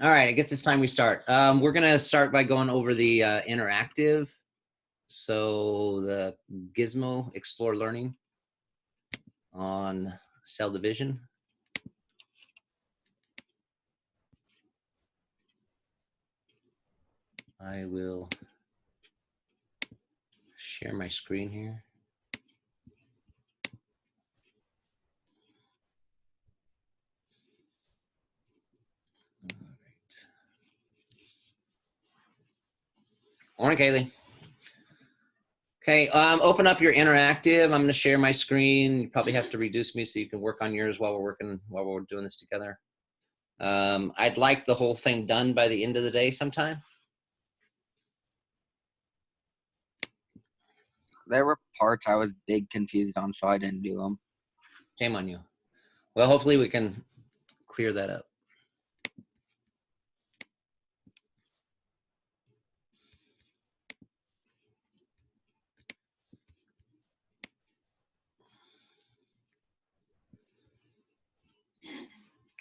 All right, I guess it's time we start. We're gonna start by going over the interactive. So the Gizmo Explore Learning on cell division. I will share my screen here. All right. Morning, Kaylee. Okay, open up your interactive. I'm going to share my screen. You probably have to reduce me so you can work on yours while we're doing this together. I'd like the whole thing done by the end of the day sometime. There were parts I was big confused on, so I didn't do them. Shame on you. Well, hopefully we can clear that up.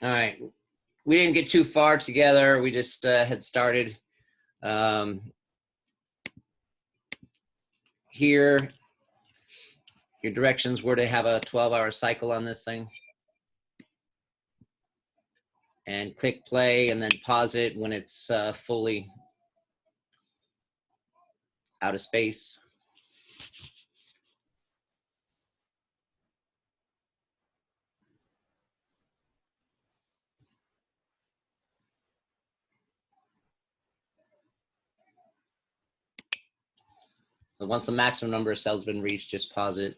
All right. We didn't get too far together. We just had started. Here, your directions were to have a 12-hour cycle on this thing. And click play and then pause it when it's fully out of space. So once the maximum number of cells has been reached, just pause it.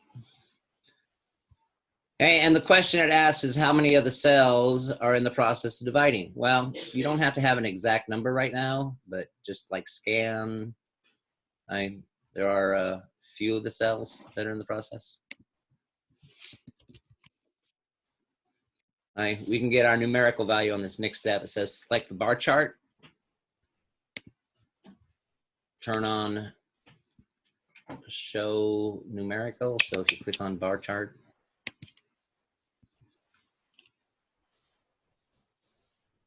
Okay, and the question it asks is how many of the cells are in the process of dividing? Well, you don't have to have an exact number right now, but just like scan, there are a few of the cells that are in the process. We can get our numerical value on this next step. It says select the bar chart, turn on show numerical. So if you click on bar chart,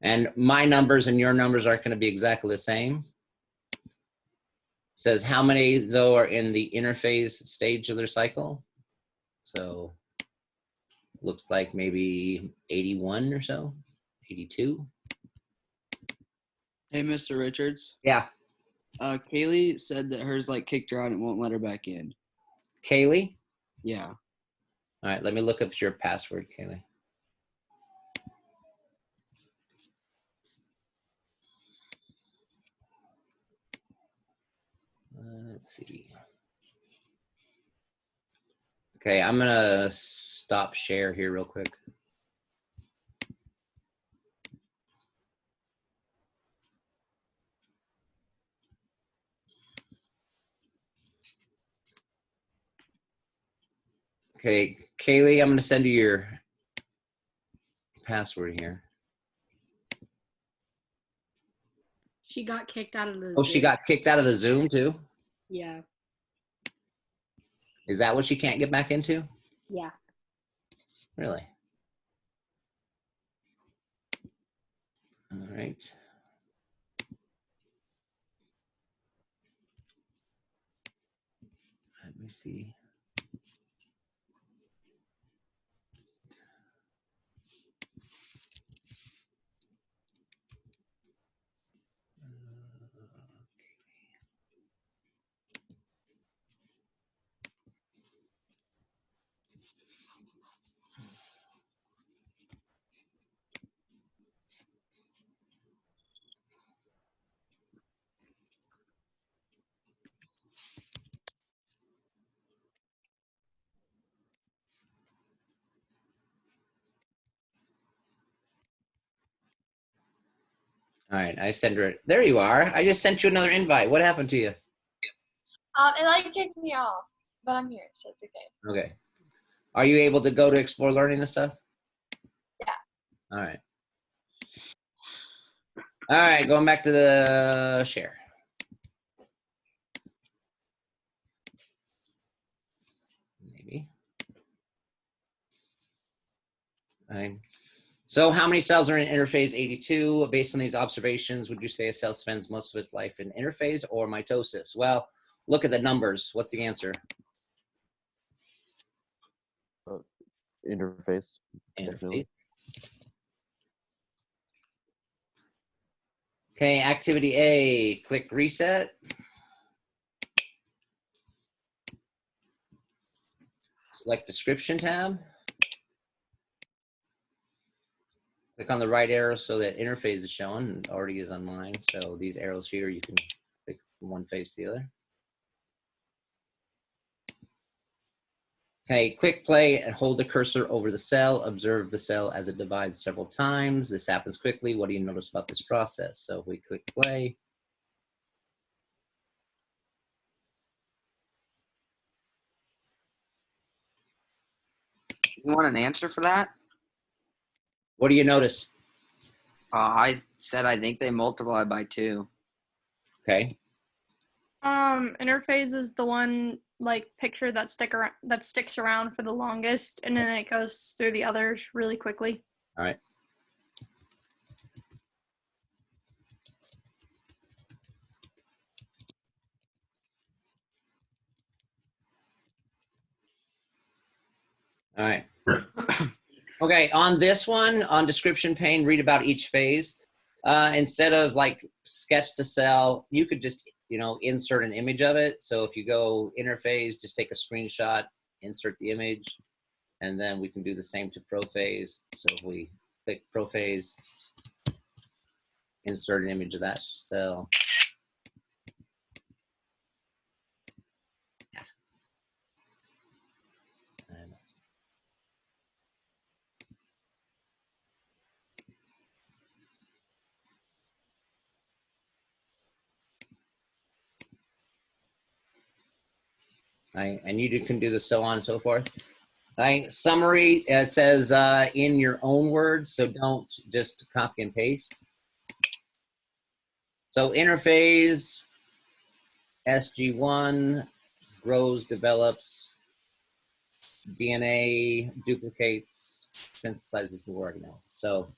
and my numbers and your numbers aren't going to be exactly the same. It says how many though are in the interphase stage of their cycle. So looks like maybe 81 or so, 82. Hey, Mr. Richards. Yeah. Kaylee said that hers like kicked her out and won't let her back in. Kaylee? Yeah. All right, let me look up your password, Kaylee. Let's see. Okay, I'm gonna stop share here real quick. Okay, Kaylee, I'm gonna send you your password here. She got kicked out of the Oh, Zoom. she got kicked out of the Zoom too? Yeah. Is that what she can't get back into? Yeah. Really? All right. Let me see. All right, I sent her. There you are. I just sent you another invite. What happened to you? It like kicked me off, but I'm here, so it's okay. Okay. Are you able to go to Explore Learning and stuff? Yeah. All right. All right, going back to the share. Maybe. So how many cells are in interphase 82? Based on these observations, would you say a cell spends most of its life in interphase or mitosis? Well, look at the numbers. What's the answer? Interface. Definitely. Okay, activity A, click reset. Select description tab. Click on the right arrow so that interphase is shown. It already is on mine. So these arrows here, you can click from one phase to the other. Okay, click play and hold the cursor over the cell. Observe the cell as it divides several times. This happens quickly. What do you notice about this process? So if we click play. You want an answer for that? What do you notice? I said I think they multiply by 2. Okay, Interphase is the one like picture that sticks around for the longest, and then it goes through the others really quickly. all right. All right. Okay, on this one, on description pane, read about each phase. Instead of like sketch the cell, you could just, insert an image of it. So if you go interphase, just take a screenshot, insert the image, and then we can do the same to prophase. So if we click prophase, insert an image of that cell. And you can do the so on and so forth. Summary, it says in your own words, so don't just copy and paste. So interphase, SG1, grows, develops, DNA, duplicates, synthesizes new organelles. So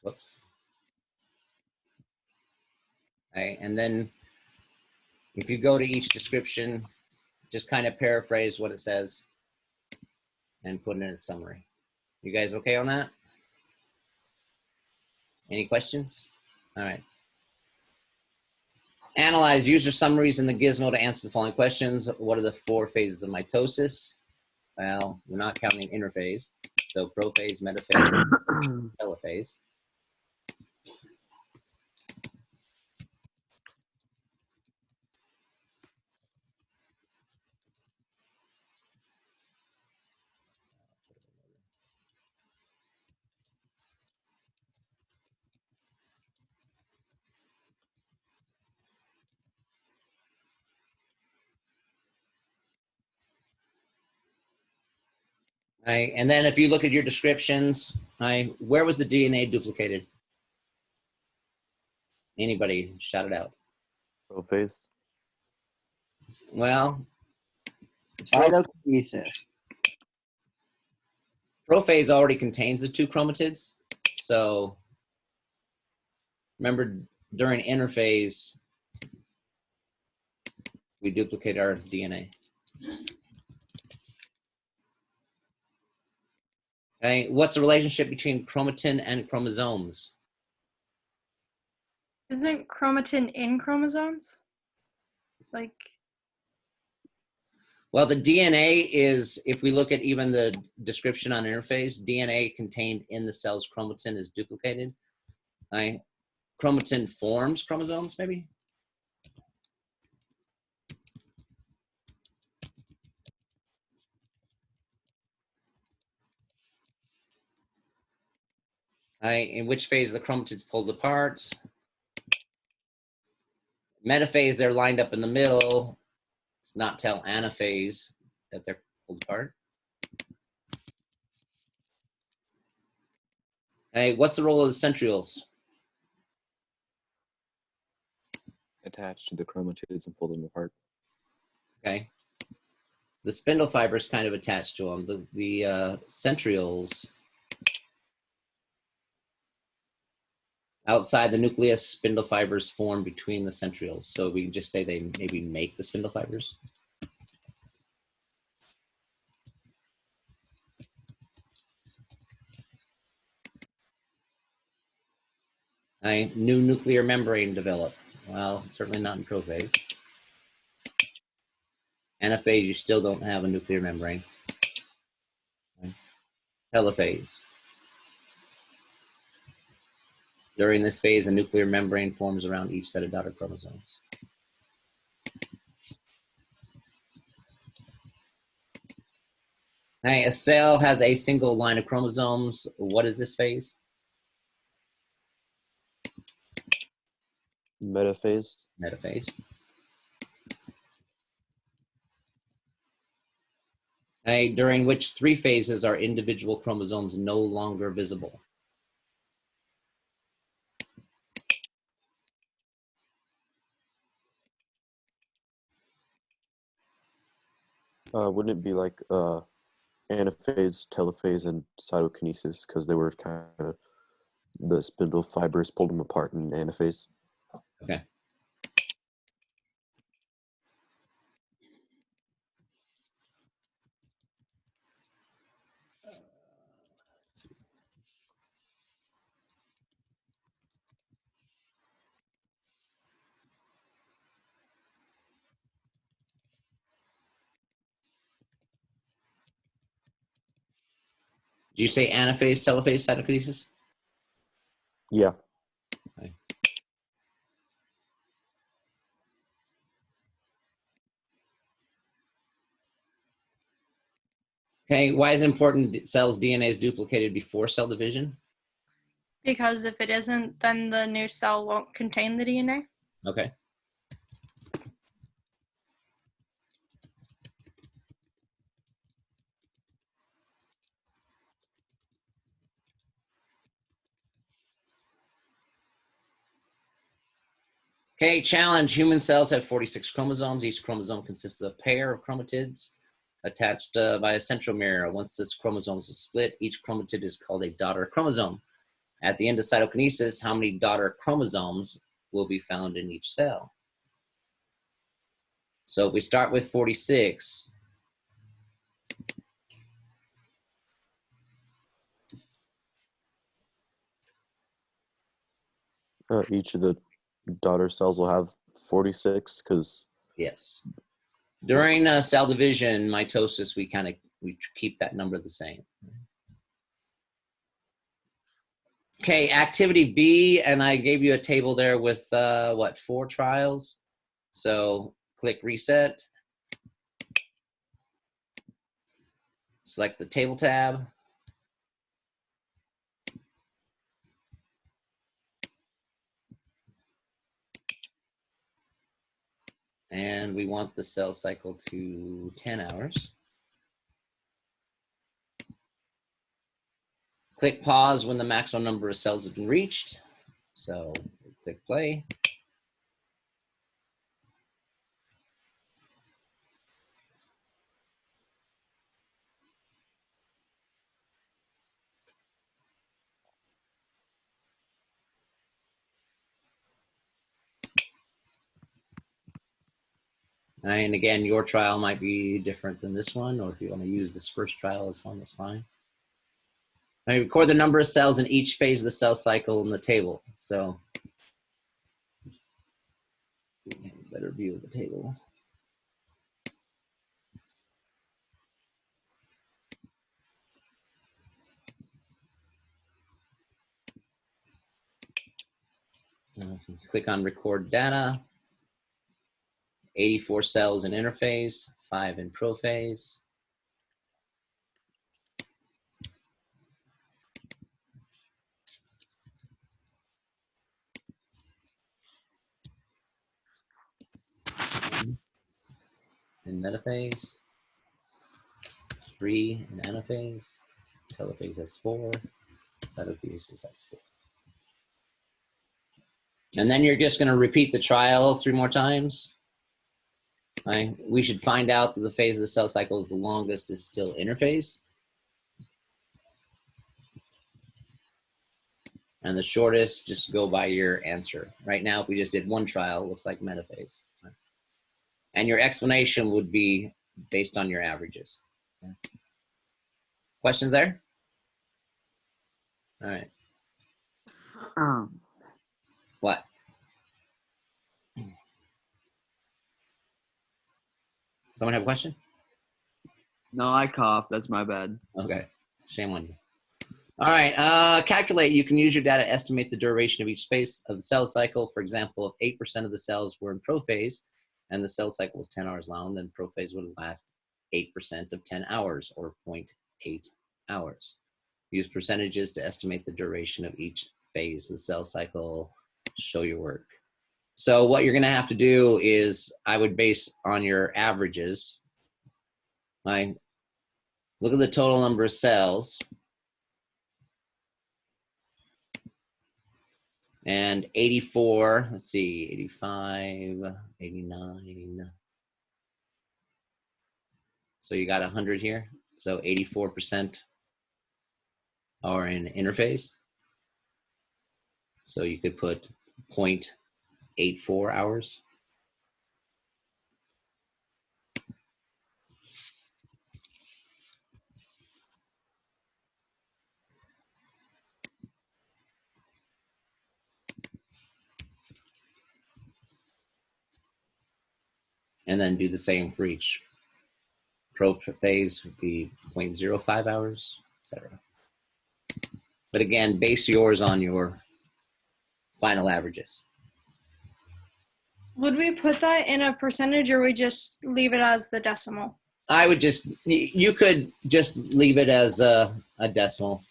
whoops. Okay, and then if you go to each description, just kind of paraphrase what it says and put it in a summary. You guys okay on that? Any questions? All right. Analyze user summaries in the gizmo to answer the following questions. What are the 4 phases of mitosis? Well, we're not counting interphase. So prophase, metaphase, telophase. Right, and then if you look at your descriptions, where was the DNA duplicated? Anybody shout it out? Prophase. Well, Cytokinesis. prophase already contains the 2 chromatids. So remember, during interphase, we duplicate our DNA. Okay, what's the relationship between chromatin and chromosomes? Isn't chromatin in chromosomes? Like, Well, the DNA is, if we look at even the description on interphase, DNA contained in the cell's chromatin is duplicated. Chromatin forms chromosomes, maybe? In which phase the chromatids pulled apart? Metaphase, they're lined up in the middle. It's not till anaphase that they're pulled apart. Hey, what's the role of the centrioles? Attach to the chromatids and pull them apart. Okay. The spindle fiber is kind of attached to them. The centrioles outside the nucleus, spindle fibers form between the centrioles. So we can just say they maybe make the spindle fibers. A new nuclear membrane developed. Well, certainly not in prophase. Anaphase, you still don't have a nuclear membrane. Telophase. During this phase, a nuclear membrane forms around each set of daughter chromosomes. Hey, a cell has a single line of chromosomes. What is this phase? Metaphase. Metaphase. Hey, during which 3 phases are individual chromosomes no longer visible? Wouldn't it be like anaphase, telophase, and cytokinesis because they were kind of the spindle fibers pulled them apart in anaphase? Okay. Did you say anaphase, telophase, cytokinesis? Yeah. Okay, why is it important cells' DNA is duplicated before cell division? Because if it isn't, then the new cell won't contain the DNA. Okay. Okay, challenge. Human cells have 46 chromosomes. Each chromosome consists of a pair of chromatids attached by a centromere. Once this chromosome is split, each chromatid is called a daughter chromosome. At the end of cytokinesis, how many daughter chromosomes will be found in each cell? So if we start with 46, Each of the daughter cells will have 46 because yes. During cell division, mitosis, we keep that number the same. Okay, activity B, and I gave you a table there with 4 trials. So click reset. Select the table tab. And we want the cell cycle to 10 hours. Click pause when the maximum number of cells has been reached. So click play. And again, your trial might be different than this one, or if you want to use this first trial as one, that's fine. I record the number of cells in each phase of the cell cycle in the table. So we have a better view of the table. Click on record data. 84 cells in interphase, 5 in prophase. In metaphase, 3 in anaphase, telophase has 4. Cytokinesis S4. And then you're just going to repeat the trial 3 more times. Right? We should find out that the phase of the cell cycle is the longest is still interphase. And the shortest, just go by your answer. Right now, if we just did 1 trial, it looks like metaphase. And your explanation would be based on your averages. Okay. Questions there? All right. What? Someone have a question? No, I coughed. That's my bad. Okay, shame on you. All right, calculate. You can use your data to estimate the duration of each phase of the cell cycle. For example, if 8% of the cells were in prophase and the cell cycle was 10 hours long, then prophase would last 8% of 10 hours or 0.8 hours. Use percentages to estimate the duration of each phase of the cell cycle. Show your work. So what you're going to have to do is I would base on your averages. Right? Look at the total number of cells. And 84, let's see, 85, 89. So you got 100 here. So 84% are in interphase. So you could put 0.84 hours. And then do the same for each. Prophase would be 0.05 hours, etc. But again, base yours on your final averages. Would we put that in a percentage or we just leave it as the decimal? I would just, you could just leave it as a decimal.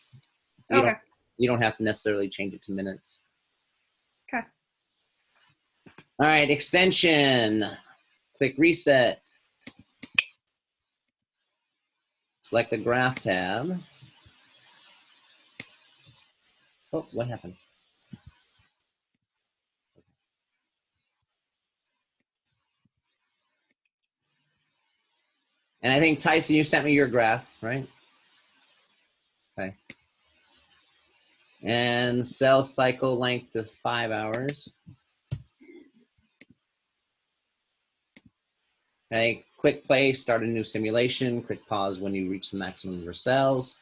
Okay. You don't have to necessarily change it to minutes. Okay. All right, extension. Click reset. Select the graph tab. Oh, what happened? And I think, Tyson, you sent me your graph, right? Okay. And cell cycle length of 5 hours. Okay, click play, start a new simulation, click pause when you reach the maximum number of cells.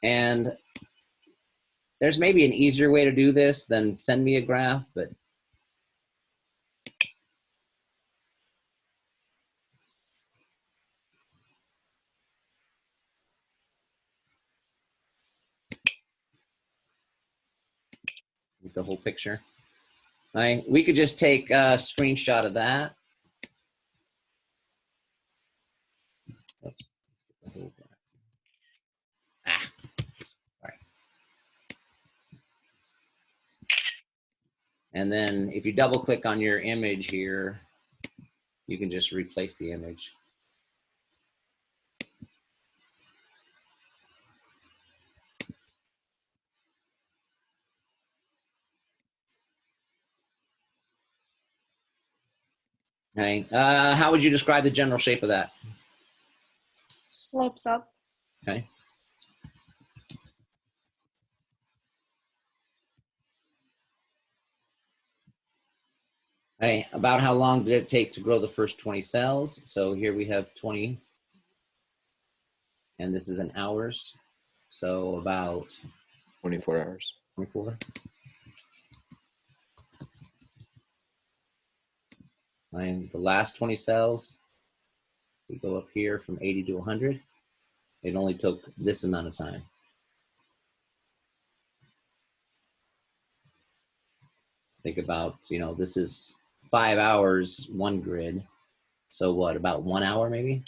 And there's maybe an easier way to do this than send me a graph, but with the whole picture. All right, we could just take a screenshot of that. Oops. Ah, sorry. And then if you double click on your image here, you can just replace the image. Okay, how would you describe the general shape of that? Slopes up. Okay. Okay, about how long did it take to grow the first 20 cells? So here we have 20, and this is in hours. So about 24 hours. 24. And the last 20 cells, we go up here from 80 to 100. It only took this amount of time. Think about, you know, this is 5 hours, one grid. So what, about 1 hour maybe?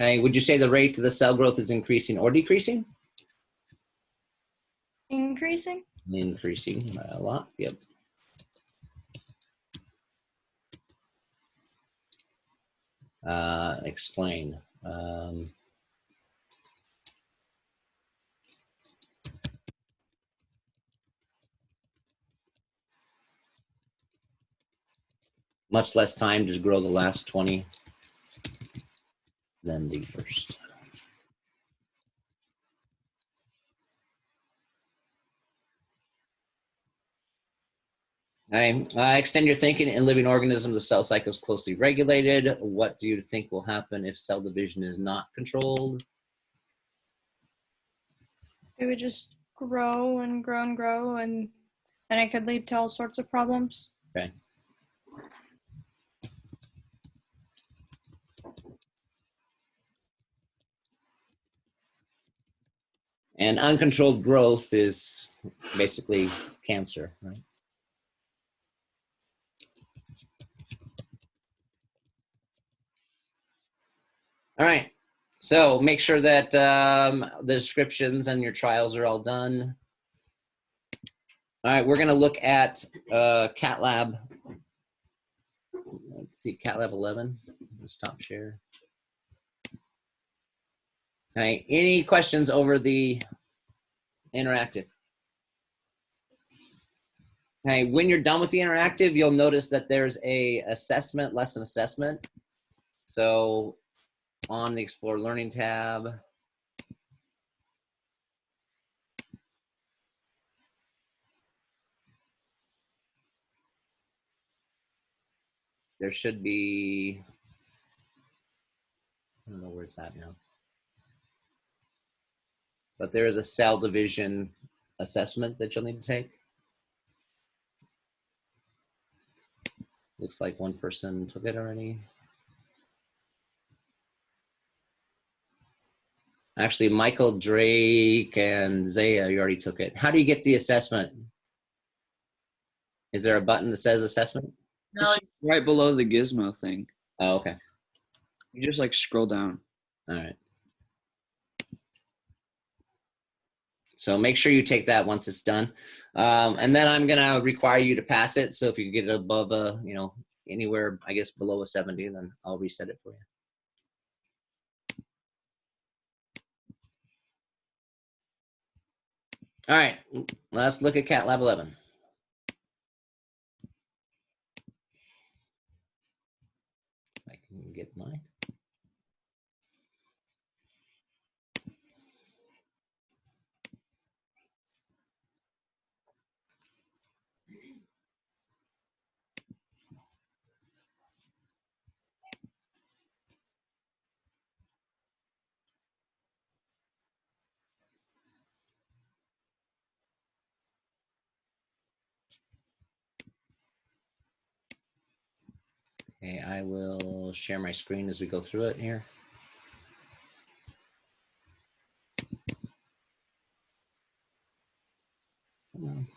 Okay, would you say the rate of the cell growth is increasing or decreasing? Increasing? Increasing by a lot, yep. Explain. Much less time to grow the last 20 than the first. Okay. Extend your thinking. In living organisms, the cell cycle is closely regulated. What do you think will happen if cell division is not controlled? It would just grow and grow and grow, and then it could lead to all sorts of problems. Okay. And uncontrolled growth is basically cancer, right? All right. So make sure that the descriptions and your trials are all done. All right, we're going to look at CatLab. Let's see, CatLab 11. Stop share. All right, any questions over the interactive? Okay, when you're done with the interactive, you'll notice that there's a assessment, lesson assessment. So on the Explore Learning tab, there should be, I don't know where it's at now, but there is a cell division assessment that you'll need to take. Looks like one person took it already. Actually, Michael, Drake, and Zaya, you already took it. How do you get the assessment? Is there a button that says assessment? No, It's right below the gizmo thing. Oh, okay. You just like scroll down. All right. So make sure you take that once it's done. And then I'm gonna require you to pass it. So if you get it above a, you know, anywhere, I guess below a 70, then I'll reset it for you. All right, let's look at CatLab 11. I can get mine. Okay, I will share my screen as we go through it here. Come on.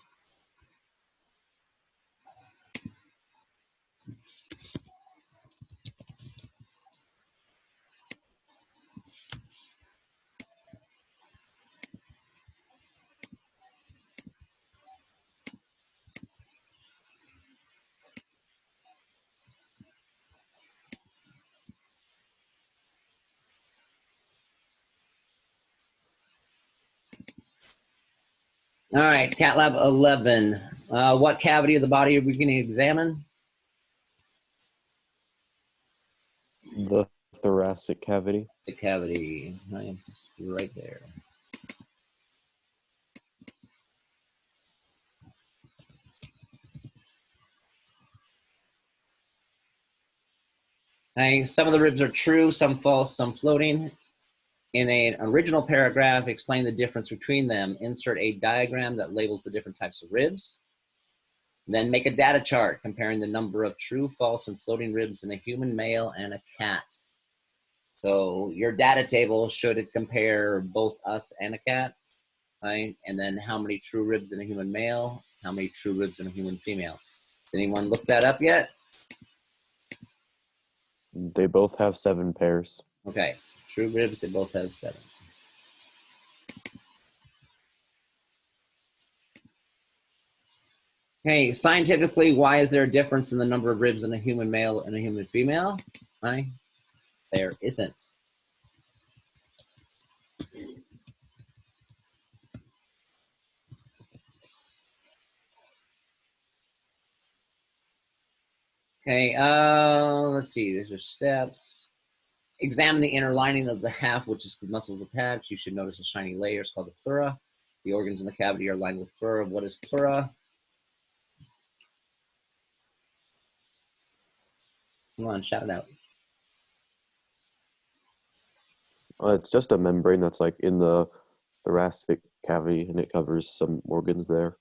All right, CatLab 11. What cavity of the body are we going to examine? The thoracic cavity. The cavity. It's right there. Okay, some of the ribs are true, some false, some floating. In an original paragraph, explain the difference between them. Insert a diagram that labels the different types of ribs. Then make a data chart comparing the number of true, false, and floating ribs in a human male and a cat. So your data table should compare both us and a cat, right? And then how many true ribs in a human male, how many true ribs in a human female. Did anyone look that up yet? They both have 7 pairs. Okay, true ribs, they both have 7. Okay, scientifically, why is there a difference in the number of ribs in a human male and a human female? Right? There isn't. Okay, let's see. These are steps. Examine the inner lining of the half, which is the muscles attached. You should notice a shiny layer. It's called the pleura. The organs in the cavity are lined with pleura. What is pleura? Come on, shout it out. It's just a membrane that's like in the thoracic cavity, and it covers some organs there.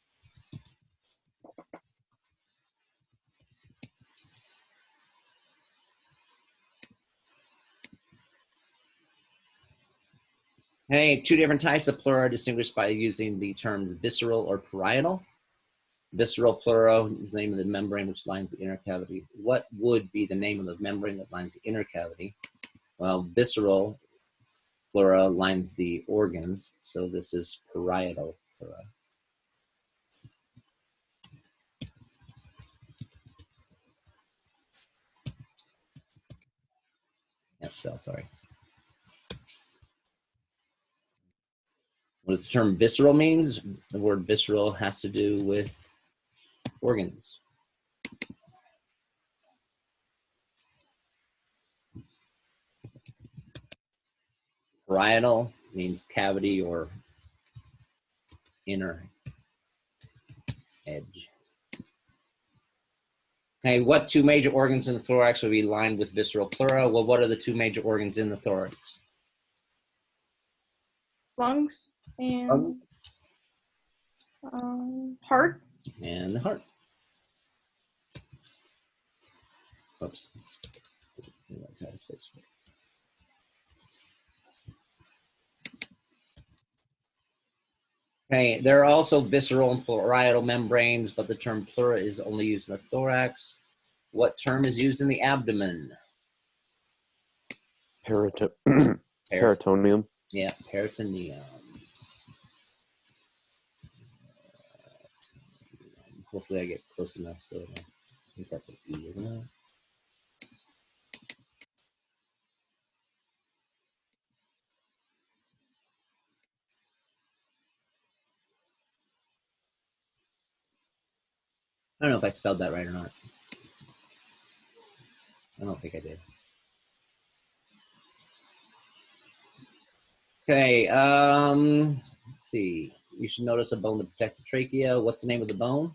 Hey, two different types of pleura are distinguished by using the terms visceral or parietal. Visceral pleura is the name of the membrane which lines the inner cavity. What would be the name of the membrane that lines the inner cavity? Well, visceral pleura lines the organs, so this is parietal pleura. Can't spell, sorry. What does the term visceral means? The word visceral has to do with organs. Parietal means cavity or inner edge. Okay, what two major organs in the thorax would be lined with visceral pleura? Well, what are the two major organs in the thorax? Lungs and heart. And the heart. Oops. That's out of space. Okay, there are also visceral and parietal membranes, but the term pleura is only used in the thorax. What term is used in the abdomen? Peritoneum. Yeah, peritoneum. Hopefully I get close enough so I think that's an E, isn't it? I don't know if I spelled that right or not. I don't think I did. Okay, let's see. You should notice a bone that protects the trachea. What's the name of the bone?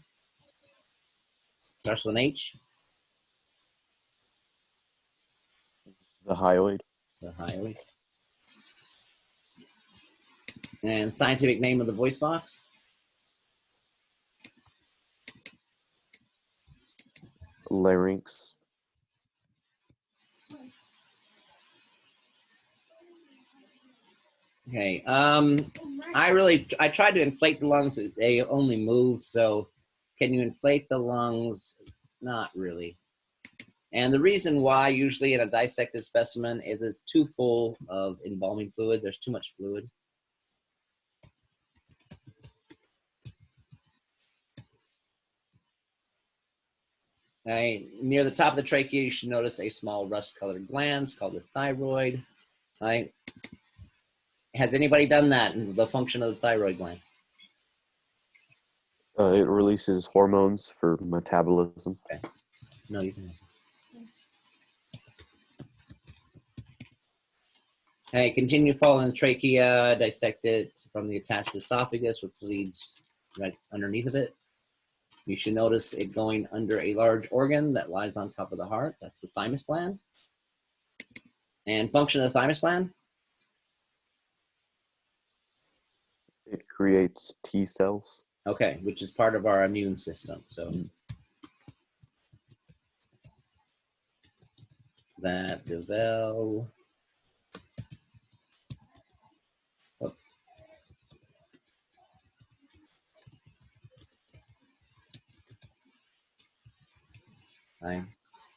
Starts with an H. The hyoid. The hyoid. And scientific name of the voice box? Larynx. Okay, I tried to inflate the lungs. They only moved, so can you inflate the lungs? Not really. And the reason why usually in a dissected specimen is it's too full of embalming fluid. There's too much fluid. Okay, near the top of the trachea, you should notice a small rust-colored gland called the thyroid. Right? Has anybody done that? The function of the thyroid gland? It releases hormones for metabolism. Okay. No, you can. Okay, continue following the trachea, dissect it from the attached esophagus, which leads right underneath of it. You should notice it going under a large organ that lies on top of the heart. That's the thymus gland. And function of the thymus gland? It creates T cells. Okay, which is part of our immune system. So that develop. Oh. Right.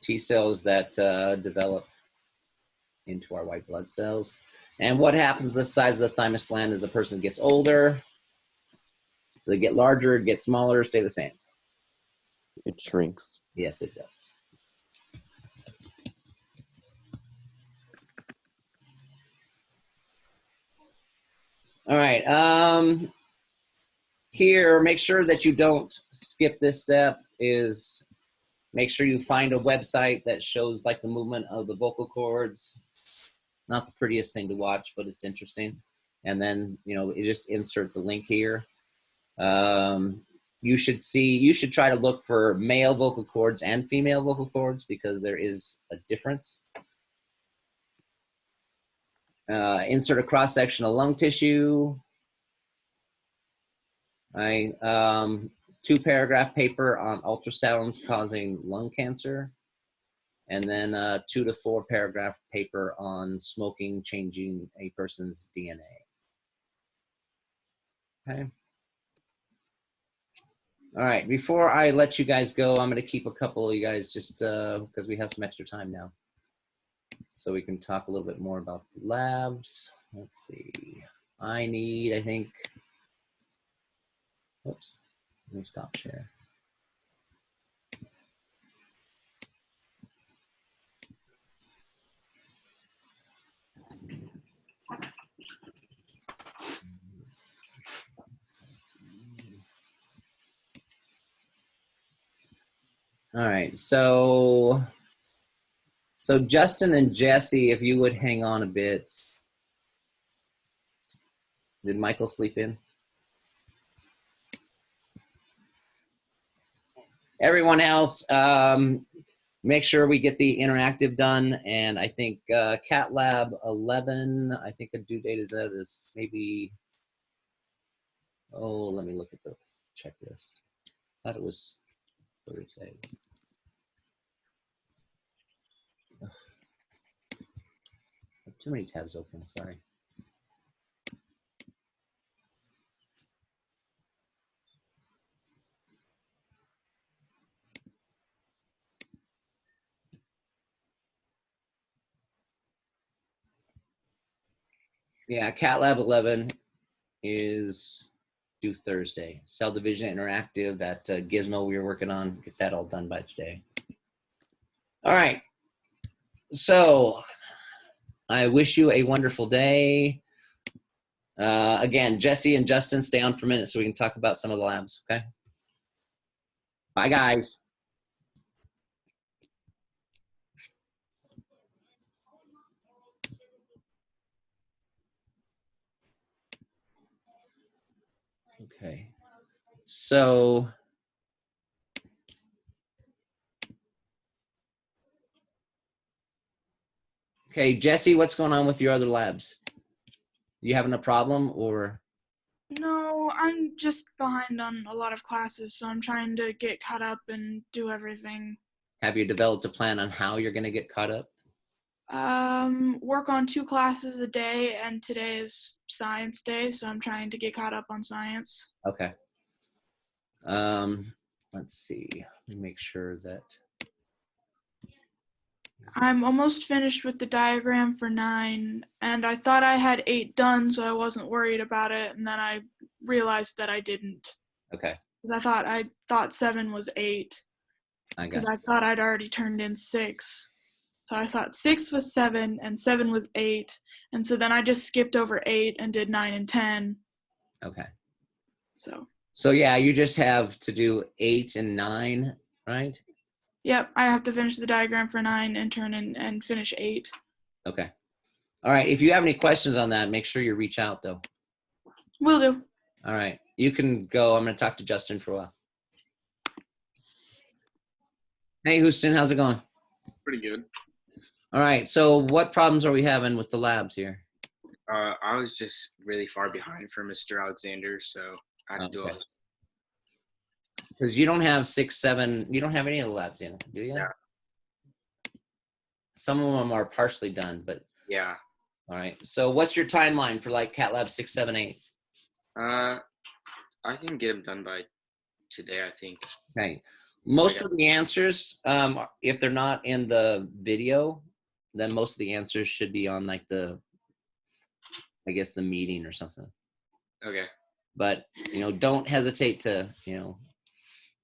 T cells that develop into our white blood cells. And what happens to the size of the thymus gland as a person gets older? Do they get larger, get smaller, stay the same? It shrinks. Yes, it does. All right. Here, make sure that you don't skip this step. Is make sure you find a website that shows like the movement of the vocal cords. Not the prettiest thing to watch, but it's interesting. And then, you know, you just insert the link here. You should try to look for male vocal cords and female vocal cords because there is a difference. Insert a cross-section of lung tissue. 2-paragraph paper on ultrasounds causing lung cancer. And then 2 to 4 paragraph paper on smoking changing a person's DNA. Okay. All right, before I let you guys go, I'm gonna keep a couple of you guys just because we have some extra time now. So we can talk a little bit more about the labs. Let's see. I think, oops, let me stop share. All right, so Justin and Jesse, if you would hang on a bit. Did Michael sleep in? Everyone else, make sure we get the interactive done. And I think Cat Lab 11, I think the due date is maybe, oh, let me look at the checklist. I thought it was Thursday. Ugh. I have too many tabs open, sorry. Yeah, Cat Lab 11 is due Thursday. Cell Division Interactive, that Gizmo we were working on, get that all done by today. All right. So I wish you a wonderful day. Again, Jesse and Justin, stay on for a minute so we can talk about some of the labs, okay? Bye, guys. Okay. So okay, Jesse, what's going on with your other labs? You having a problem or? No, I'm just behind on a lot of classes, so I'm trying to get caught up and do everything. Have you developed a plan on how you're going to get caught up? Work on 2 classes a day, and today is science day, so I'm trying to get caught up on science. Okay. Let's see. Let me make sure that. I'm almost finished with the diagram for 9, and I thought I had 8 done, so I wasn't worried about it, and then I realized that I didn't. Okay. 'Cause I thought 7 was 8, I got because it. I thought I'd already turned in 6. So I thought 6 was 7, and 7 was 8, and so then I just skipped over 8 and did 9 and 10. Okay. So yeah, you just have to do 8 and 9, right? yep, I have to finish the diagram for 9 and turn in and finish 8. Okay. All right. If you have any questions on that, make sure you reach out though. Will do. All right. You can go. I'm going to talk to Justin for a while. Hey, Houston, how's it going? Pretty good. All right. So what problems are we having with the labs here? I was just really far behind for Mr. Alexander, so I had to do all Okay. this. Because you don't have 6, 7, you don't have any of the labs in, do you? Yeah. Some of them are partially done, but Yeah. all right. So what's your timeline for like Cat Lab 6, 7, 8? I can get them done by today, I think. Okay. So Most of the answers, if they're not in the video, then most of the answers should be on like the, I guess the meeting or something. Okay. But, you know, don't hesitate to, you know,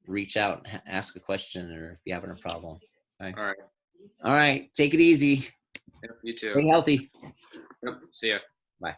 reach out and ask a question or if you're having a problem. Okay. All right. All right. Take it easy. Yep, you too. Stay healthy. Yep. See ya. Bye.